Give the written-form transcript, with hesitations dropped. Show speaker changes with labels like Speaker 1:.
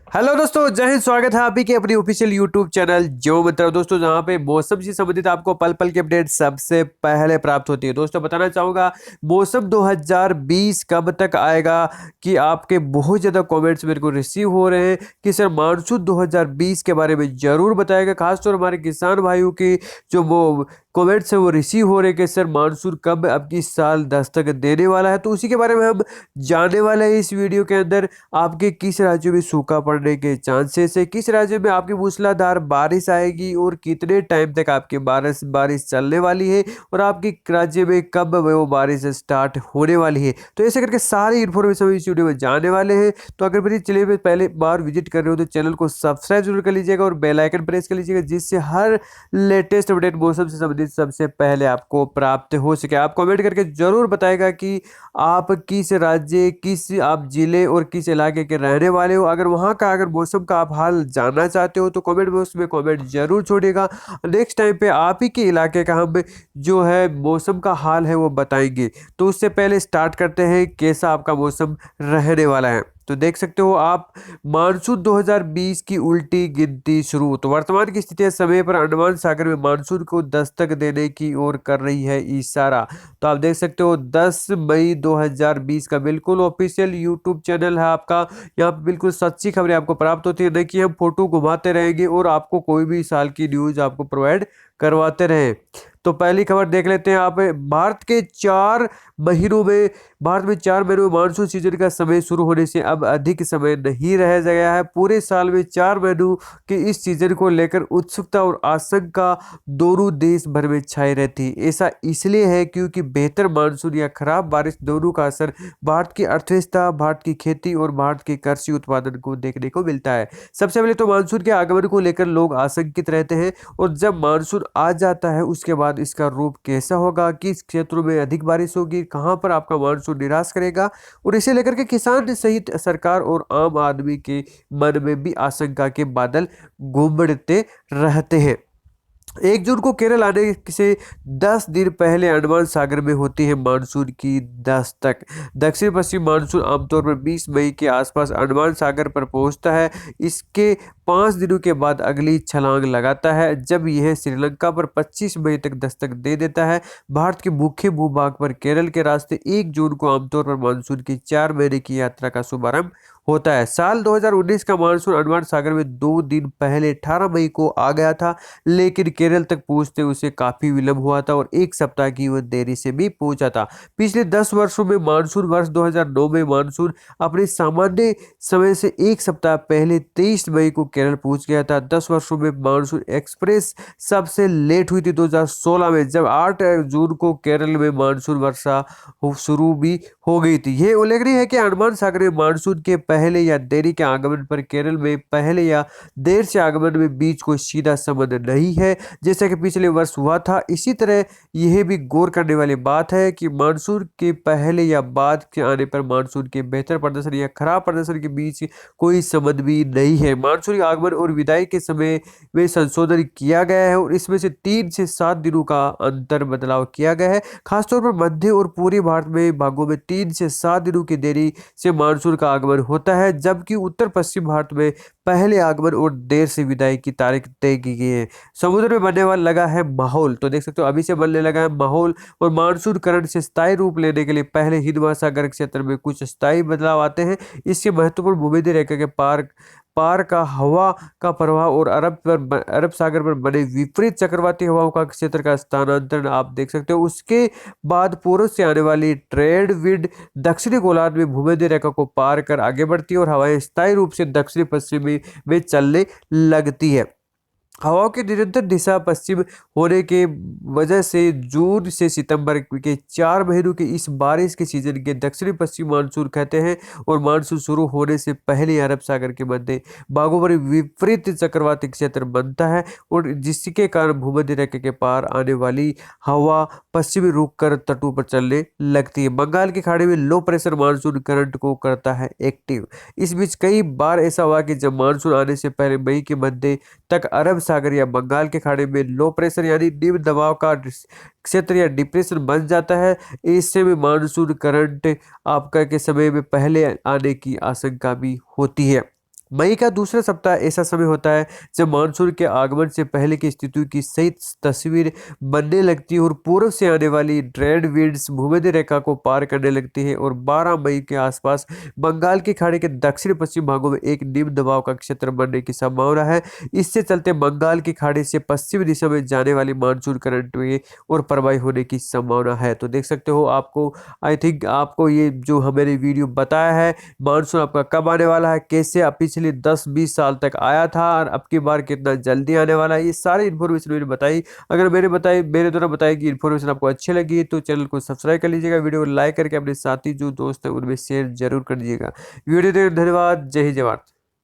Speaker 1: Hello दोस्तों, जय हिंद। स्वागत है आपकी के अपनी ऑफिशियल यूट्यूब चैनल जो मित्र दोस्तों, जहां पे मौसम से संबंधित आपको पल पल की अपडेट सबसे पहले प्राप्त होती है। दोस्तों बताना चाहूंगा मौसम 2020 कब तक आएगा, कि आपके बहुत ज़्यादा कमेंट्स मेरे को रिसीव हो रहे हैं कि सर मानसून 2020 के बारे में ज़रूर बताएगा। खासतौर हमारे किसान भाइयों की जो वो कमेंट्स है वो रिसीव हो रहे हैं कि सर मानसून कब अब इस साल दस्तक देने वाला है। तो उसी के बारे में हम जानने वाले हैं इस वीडियो के अंदर। आपके किस राज्य में सूखा पड़ने के चांसेस है, किस राज्य में आपकी मूसलाधार बारिश आएगी और कितने टाइम तक आपकी बारिश बारिश चलने वाली है, और आपके राज्य में कब वो बारिश स्टार्ट होने वाली है। तो ऐसे करके सारी इन्फॉर्मेशन इस वीडियो में जानने वाले हैं। तो अगर मेरी चैनल में पहले बार विजिट कर रहे हो तो चैनल को सब्सक्राइब जरूर कर लीजिएगा और बेल आइकन प्रेस कर लीजिएगा, जिससे हर लेटेस्ट अपडेट मौसम से संबंधित सबसे पहले आपको प्राप्त हो सके। आप कमेंट करके जरूर बताएगा कि आप किस राज्य, किस आप जिले और किस इलाके के रहने वाले हो। अगर वहाँ का अगर मौसम का आप हाल जानना चाहते हो तो कमेंट बॉक्स में कमेंट जरूर छोड़िएगा। नेक्स्ट टाइम पे आप ही के इलाके का हम जो है मौसम का हाल है वो बताएंगे। तो उससे पहले स्टार्ट करते हैं कैसा आपका मौसम रहने वाला है। तो देख सकते हो आप, मानसून 2020 की उल्टी गिनती शुरू। तो वर्तमान की स्थिति समय पर अंडमान सागर में मानसून को दस्तक देने की ओर कर रही है इशारा। तो आप देख सकते हो 10 मई 2020 का बिल्कुल ऑफिशियल यूट्यूब चैनल है आपका। यहाँ पे बिल्कुल सच्ची खबरें आपको प्राप्त होती है, नहीं कि हम फोटो घुमाते रहेंगे और आपको कोई भी साल की न्यूज आपको प्रोवाइड करवाते रहे। तो पहली खबर देख लेते हैं आप। भारत के 4 महीनों में भारत में 4 महीनों में मानसून सीजन का समय शुरू होने से अब अधिक समय नहीं रह गया है। पूरे साल में 4 महीनों के इस सीजन को लेकर उत्सुकता और आशंका दोनों देश भर में छाई रहती है। ऐसा इसलिए है क्योंकि बेहतर मानसून या खराब बारिश दोनों का असर भारत की अर्थव्यवस्था, भारत की खेती और भारत के कृषि उत्पादन को देखने को मिलता है। सबसे पहले तो मानसून के आगमन को लेकर लोग आशंकित रहते हैं, और जब मानसून आ जाता है उसके बाद इसका रूप कैसा होगा, किस क्षेत्रों में अधिक बारिश होगी, कहां पर आपका मानसून निराश करेगा, और इसे लेकर के किसान सहित सरकार और आम आदमी के मन में भी आशंका के बादल घूमते रहते हैं। 1 जून को केरल आने से 10 दिन पहले अंडमान सागर में होती है मानसून की दस्तक। दक्षिण पश्चिम मानसून आमतौर पर 20 मई के आसपास अंडमान सागर पर पहुंचता है। इसके 5 दिनों के बाद अगली छलांग लगाता है, जब यह श्रीलंका पर 25 मई तक दस्तक दे देता है। भारत के मुख्य भूभाग पर केरल के रास्ते 1 जून को आमतौर पर मानसून की 4 महीने की यात्रा का शुभारंभ होता है। साल 2019 का मानसून अंडमान सागर में 2 दिन पहले 18 मई को आ गया था, लेकिन केरल तक पहुंचते उसे काफी विलंब हुआ था और 1 सप्ताह की वह देरी से भी पहुंचा था। पिछले 10 वर्षों में मानसून वर्ष 2009 में मानसून अपने सामान्य समय से 1 सप्ताह पहले 23 मई को केरल पहुंच गया था। 10 वर्षों में मानसून एक्सप्रेस सबसे लेट हुई थी 2016 में, जब 8 जून को केरल में मानसून वर्षा शुरू भी हो गई थी। यह उल्लेखनीय है कि अंडमान सागर में मानसून के पहले या देरी के आगमन पर केरल में पहले या देर से आगमन में बीच कोई सीधा संबंध नहीं है, जैसा कि पिछले वर्ष हुआ था। इसी तरह यह भी गौर करने वाली बात है कि मानसून के पहले या बाद के आने पर मानसून के बेहतर प्रदर्शन या खराब प्रदर्शन के बीच कोई संबंध भी नहीं है। मानसून के आगमन और विदाई के समय में संशोधन किया गया है, और इसमें से 3 से 7 दिनों का अंतर बदलाव किया गया है। खासतौर पर मध्य और पूर्वी भारत में भागों में 3 से 7 दिनों की देरी से मानसून का आगमन होता है, जबकि उत्तर पश्चिम भारत में पहले आगमन और देर से विदाई की तारीख तय की गई है। समुद्र में बनने वाला लगा है माहौल। तो देख सकते हो अभी से बनने लगा है माहौल, और मानसून करंट से स्थायी रूप लेने के लिए पहले हिंद महासागर क्षेत्र में कुछ स्थायी बदलाव आते हैं। इससे महत्वपूर्ण भूमध्य रेखा के पार पार का हवा का प्रवाह और अरब सागर पर बने विपरीत चक्रवाती हवाओं का क्षेत्र का स्थानांतरण आप देख सकते हो। उसके बाद पूर्व से आने वाली ट्रेड विंड दक्षिणी गोलार्ध में भूमध्य रेखा को पार कर आगे बढ़ती है, और हवाएं स्थायी रूप से दक्षिणी पश्चिमी में चलने लगती है। हवाओं की निरंतर दिशा पश्चिम होने के वजह से जून से सितंबर के 4 महीनों के इस बारिश के सीजन के दक्षिणी पश्चिम मानसून कहते हैं, और मानसून शुरू होने से पहले अरब सागर के मध्य भागों पर विपरीत चक्रवाती क्षेत्र बनता है, और जिसके कारण भूमध्य रेखा के पार आने वाली हवा पश्चिमी रुख कर तटों पर चलने लगती है। बंगाल की खाड़ी में लो प्रेशर मानसून करंट को करता है एक्टिव। इस बीच कई बार ऐसा हुआ कि जब मानसून आने से पहले मई के मध्य तक अरब सागर या बंगाल के खाड़ी में लो प्रेशर यानी निम्न दबाव का क्षेत्र या डिप्रेशन बन जाता है। इससे भी मानसून करंट आपका के समय में पहले आने की आशंका भी होती है। मई का दूसरा सप्ताह ऐसा समय होता है जब मानसून के आगमन से पहले की स्थितियों की सही तस्वीर बनने लगती है और पूर्व से आने वाली ट्रेड विंड्स भूमध्य रेखा को पार करने लगती है और 12 मई के आसपास बंगाल की खाड़ी के दक्षिण पश्चिम भागों में एक निम्न दबाव का क्षेत्र बनने की संभावना है। इससे चलते बंगाल की खाड़ी से पश्चिमी दिशा में जाने वाली मानसून करंट में और प्रवाही होने की संभावना है। तो देख सकते हो, आपको आई थिंक आपको ये जो हमारी वीडियो बताया है मानसून आपका कब आने वाला है, कैसे अब पिछले 10-20 साल तक आया था और अब की बार कितना जल्दी आने वाला है, ये सारी इन्फॉर्मेशन मैंने बताई। अगर मेरे द्वारा बताई कि इन्फॉर्मेशन आपको अच्छी लगी तो चैनल को सब्सक्राइब कर लीजिएगा, वीडियो को लाइक करके अपने साथी जो दोस्त हैं उनमें शेयर जरूर कर दीजिएगा। वीडियो देखने धन्यवाद। जय हिंद जय भारत।